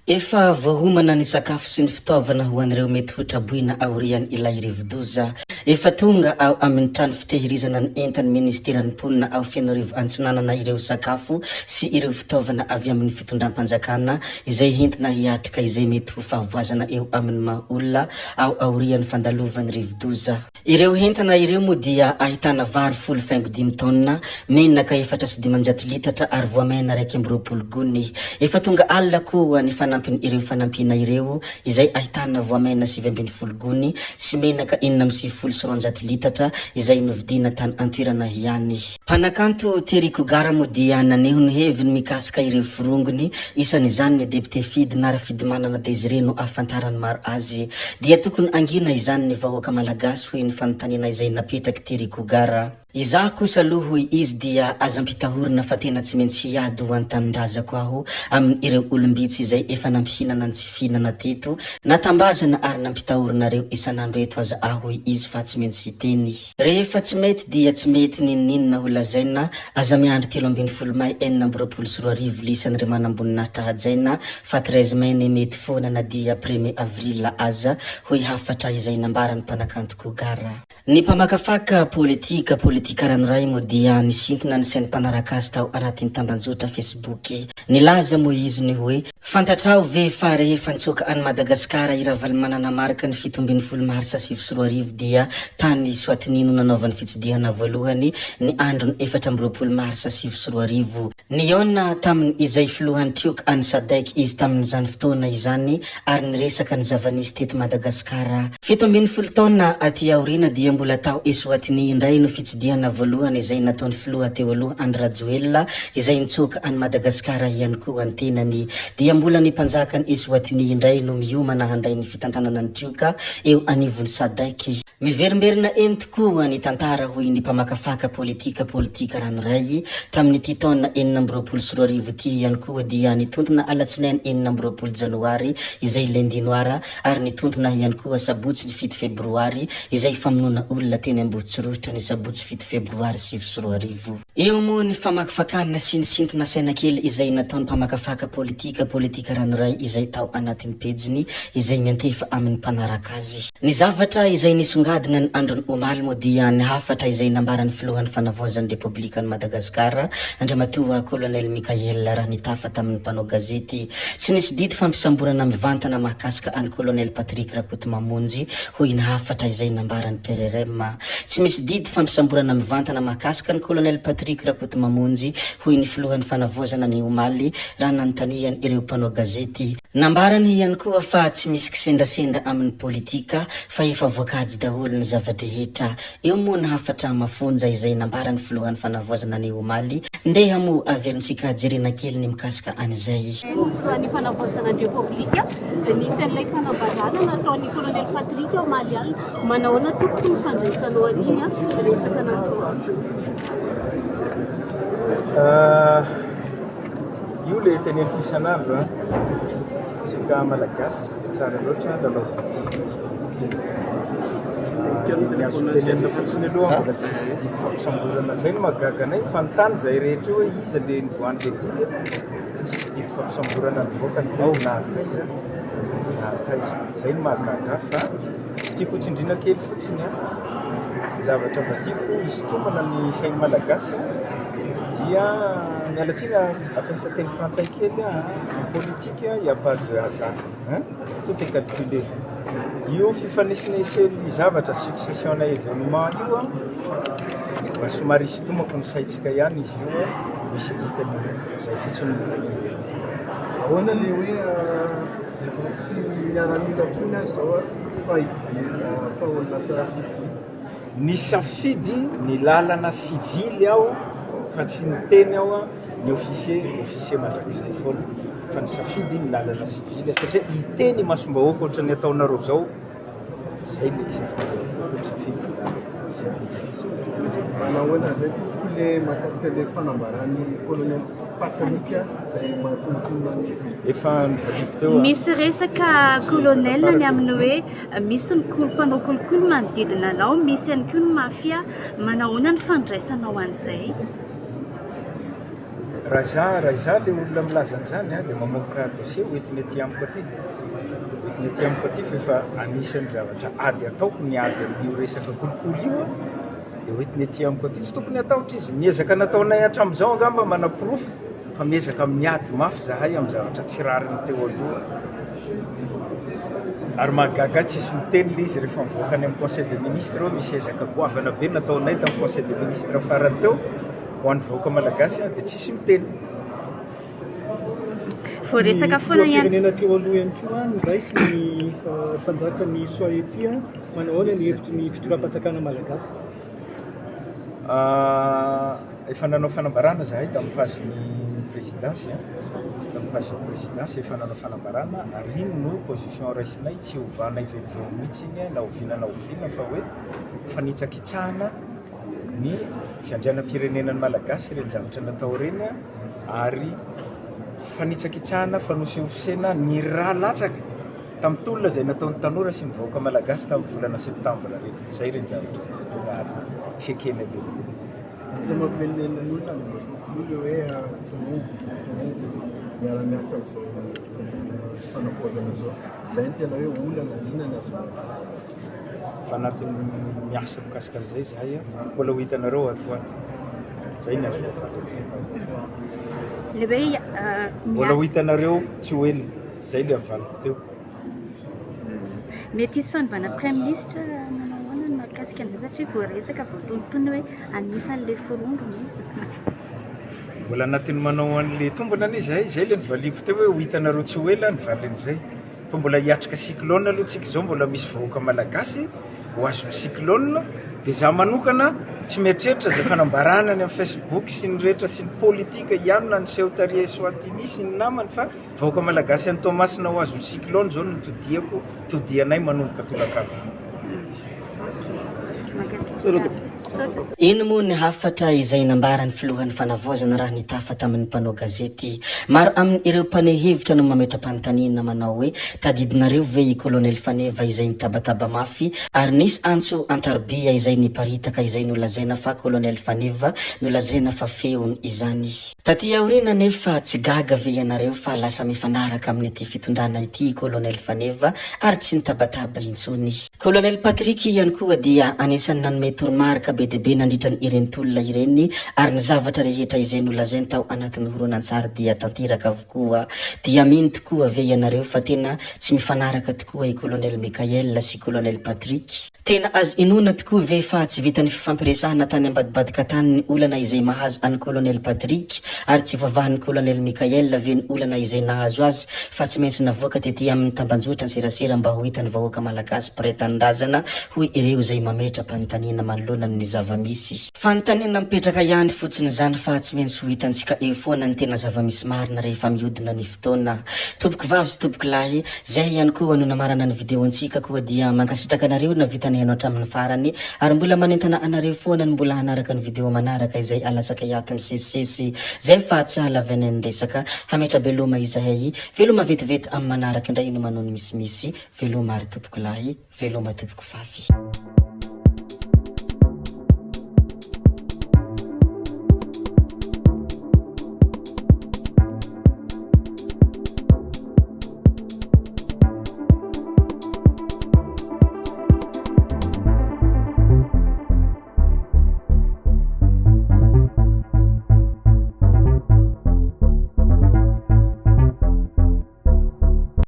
Efa voahomana ny sakafo sy ny fitaovana ho an'ireo mety ho traboina aorian'ny ilay rivodoza. Efa tonga ao amin'ny trano fitehirizana ny entan'ny ministeran'ny mponina ao Fianareva Antsinanana ireo sakafo sy ireo fitaovana avy amin'ny fitondram-panjakana izay entina hiatrika izay mety ho fahavoazana eo amin'ny maha-olona ao aorian'ny fandalovan'ny rivodoza. Ireo entana ireo moa dia ahitana vary 15 taona, menaka 4,5 litatra ary voamaina 1,20 gony. Efa tonga alina koa ny ireo fanampina ireo izay ahitana voamaina 7,20 gony sy menaka 4,7 litatra izay novidina tany Antoerana ihany. Mpanakanto Teriko Gara moa dia naneho ny heviny mikasika ireo forongony, isan'izany ny depute Fidy Narafidimanana Desiré no ahafantarany maro azy dia tokony angina izany ny vahoaka malagasy hoy ny fanontaniana izay napetraky Teriko Gara. Iza kosa aloha hoy izy dia azampitahorina fa tena tsy maintsy hiady ho an-tanindrazako aho amin'ny ireo olombitsy izay efa nampihinana ny tsy fihinana teto, natambazana ary nampitahorina reo isan'andro eto aza aho hoy izy fa tsy maintsy hiteny. Rehefa tsy mety dia tsy mety ninninona ho lazaina aza miandry 13 May 2024 lisan'ireo manamboninahitra hajaina fa 13 May ny mety foana na dia 1 Avril aza hoy hafatra izay nambarany mpanakanto Kogara. Ny mpamakafaka politika ranoray moa dia nisintona ny sain'ny mpanaraka azy tao anatin'ny tambanjotra Facebook. Nilaza moa izy ny hoe fantatrao ve fa rehefa nitsoka any Madagasikara iraval manana marika ny 17 Marsa 2024 dia tany Soatinino nanaovany fitsidihana voalohany ny andro ny 14 Marsa 2024. Niona tamin'ny izay filohan'ny Tioka any Sadek izy tamin'izany fotoana izany ary niresaka ny zavanisy teto Madagasikara. 17 taona aty aorina dia mbola tao Eswatini indray no fitsidihana voalohany izay nataony filoha teo aloha Andry Rajoelina izay nitsoka any Madagasikara ihany koa ny tenany. Dia mbola ny mpanjakany Eswatini indray no miomana handray ny fitantanana ny Tioka eo anivon'ny Sadek. Miverimberina eny tokoa ny tantara hoy ny mpamakafaka politika ranoray tamin'ny ity taona 2024 ity ihany koa dia nitontona alatsinainy 20 Janoary izay lundi noir ary nitontona ihany koa sabotsy ny 7 Febroary izay famonoana olona teny Ambohitsirotra ny sabotsy 7 Febroary 2024. Eo moa ny famakafakana sy ny sintona saina kely izay nataony mpamakafaka politika ranoray izay tao anatin'ny pejiny izay miantefa amin'ny mpanaraka azy. Ny zavatra izay nisongadina ny androny omaly moa dia ny hafatra izay nambaran'ny filohan'ny fanavaozan'ny Republikan'i Madagasikara Andriamatoa Colonel Michael Ranitafa tamin'ny mpanao gazety. Tsy nisy didy fampisamborana mivantana mahakasika any Colonel Patrick Rakotomamonjy hoy ny hafatra izay nambaran'ny PRRM. Tsy misy didy fampisamborana mivantana mahakasika ny Colonel Patrick Rakotomamonjy hoy ny filohan'ny fanavaozana ny omaly raha nanontaniany ireo mpanao gazety. Nambarany ihany koa fa tsy misy kisendrasendra amin'ny politika fa efa voakajy daholo ny zavadrehetra. Eo moa ny hafatra mafonja izay nambarany filohan'ny fanavaozana ny omaly. Ndeha moa averintsika jerena kely ny mikasika an'izay. Ny fanavaozana ny Republika nisy an'ilay fanambazana nataon'ny Colonel Patrick Omaly alina manahoana tokony fandraisanao an'iny resaka natao. Io le teneniko isan'andro tsika malagasy tsy dia tsara loatra lalao tenenina fotsiny aloha mbola tsy didy fampisamborana zay no mahagaga anay fa nytany zay rehetra hoe izy le nivoany le didy tsisy didy fampisamborana nivoaka ny tao nahataiza zay no mahagaga fa tiako tsindrina kely fotsiny zavatra mba tiako hisintomana ny sainy malagasy dia mialatsiny ampiasa teny frantsay kely politique y a pas de hasard, tout est calculé. Io fifanisina esely zavatra succession na événement io mba somary hisintomako ny saitsika ihany izy io misy dikany zay fotsiny mitany. Ahoana le hoe tsy miara-mila ntsony azy zao fa olona safidy. Ny safidy ny lalana sivily aho fa tsy niteny aho ny officier mandrakizay foana fa ny safidy ny lalana sivily satria hiteny masombahoaka ohatra ny ataonareo zao zay le safidy. Nahoana zay le mahakasika le fanambarany Colonel Patrick zay mahatontonona ny efa nivadiko teo. Misy resaka colonel ny amin'ny hoe misy ny mpanao kolokolo manodidina anao, misy ihany koa ny mafia, manahoana ny fandraisanao an'izay? raha za le olona milazan'izany a dia mamoaka dossier hoentiny aty amiko aty hoentiny aty amiko aty fa efa anisan'ny zavatra ady ataoko ny ady amin'io resaka kolikoly io a dia hoentiny aty amiko aty tsy tokony ataotra izy miezaka nataonay hatramin'izao angamba manaporofo fa miezaka miady mafy zahay amin'ny zavatra tsy rariny teo aloha ary mahagaga tsisy miteny le izy rehefa mivoaka any amin'ny conseil des ministres hoe misy ezaka goavana be nataonay tamin'ny conseil des ministres farany teo ho an'ny vahoaka malagasy dia tsisy miteny voaresaka foana ihany firenena teo aloha ihany koa ny raisy ny mpanjaka ny soaety manao ahoana ny hevitry ny fitondram-panjakana malagasy efa nanao fanambarana zahay tamin'ny pazin'ny présidence tamin'ny pazin'ny présidence efa nanao fanambarana ary iny no position raisinay tsy ovanay velively mihitsy iny na oviana fa hoe fanitsakitsahana ny fiandrianam-pirenenan'ny malagasy ireny zavatra natao reny ary fanitsakitsahana fanosehosena ny raha latsaka tamin'ny tolona izay nataon'ny tanora sy ny vahoaka malagasy tamin'ny volana septambra reny izay reny zavatra tsy ekena velively Iza mampimenina ny olona ny hoe miara-miasa amin'izao fanafodana zao izay ny tena hoe olana inona azo fa anatin'ny miasa mikasika an'izay zahay mbola ho hitanareo atoato zay ny azo le hoe mbola ho hitanareo tsy ho elona zay le avaliko teo mety isy fanovana prime ministre manao ahoana ny mahakasika an'izay satria voaresaka voatonotony hoe anisan'le forondrona izy mbola anatin'ny manao an'le tombona anie zahay zay le nivaliko teo hoe ho hitanareo tsy ho ela ny valin'izay fa mbola hiatrika cyclone aloha tsika zao mbola misy vahoaka malagasy ho azo cyclone dia za manokana tsy mieritreritra zay fanambarana ny amin'ny Facebook sy ny rehetra sy ny politika ihany na ny Seotaria Eswatini sy ny namany fa vahoaka malagasy any Tomasina ho azo cyclone zao no todianay manomboka tolakavo ino moa ny hafatra izay nambarany filohan'ny fanavaozana raha nitafa tamin'ny mpanao gazety maro amin'ny ireo mpanao hevitra no mametra-panontaniana manao hoe tadidinareo ve i colonel Faneva izay nitabataba mafy ary nisy antso antarbia izay niparitaka izay nolazaina fa colonel Faneva nolazaina fa feony izany taty aorina nefa tsy gaga ve ianareo fa lasa mifanaraka amin'ny ity fitondrana ity colonel Faneva ary tsy nitabataba intsony colonel Patrick ihany koa dia anisan'ny nanome toromarika be be nandritra ny irentolona ireny ary ny zavatra rehetra izay nolazainy tao anatin'ny horonan-tsary dia tanteraka avokoa dia mino tokoa ve ianareo fa tena tsy mifanaraka tokoa i colonel Michael sy colonel Patrick tena azo inona tokoa ve fa tsy vitan'ny fifampiresahana tany ambadibadika tany ny olana izay mahazo an'ny colonel Patrick ary tsy vavahan'ny colonel Michael ve ny olana izay nahazo azy fa tsy maintsy navoaka tety amin'ny tambanjotra ny serasera mba ho hitan'ny vahoaka malagasy mpiray-tanindrazana hoy ireo izay mametra-panontaniana manoloana ny zava-misy fanontaniana mipetraka ihany fotsiny zany fa tsy maintsy ho hitantsika eo foana ny tena zava-misy marina rehefa mihodina ny fotoana toboky vavy sy toboky lahy zay ihany koa no namarana ny video antsika koa dia mankasitraka anareo na vitany hainao hatramin'ny farany ary mbola manentana anareo foana ny mbola hanaraka ny video manaraka izay alatsaka iato misesisesy zay fa tsy halavany ny resaka hametra veloma izahay veloma vetivety amin'ny manaraka indray no manao ny misimisi veloma ary toboky lahy veloma toboky vavy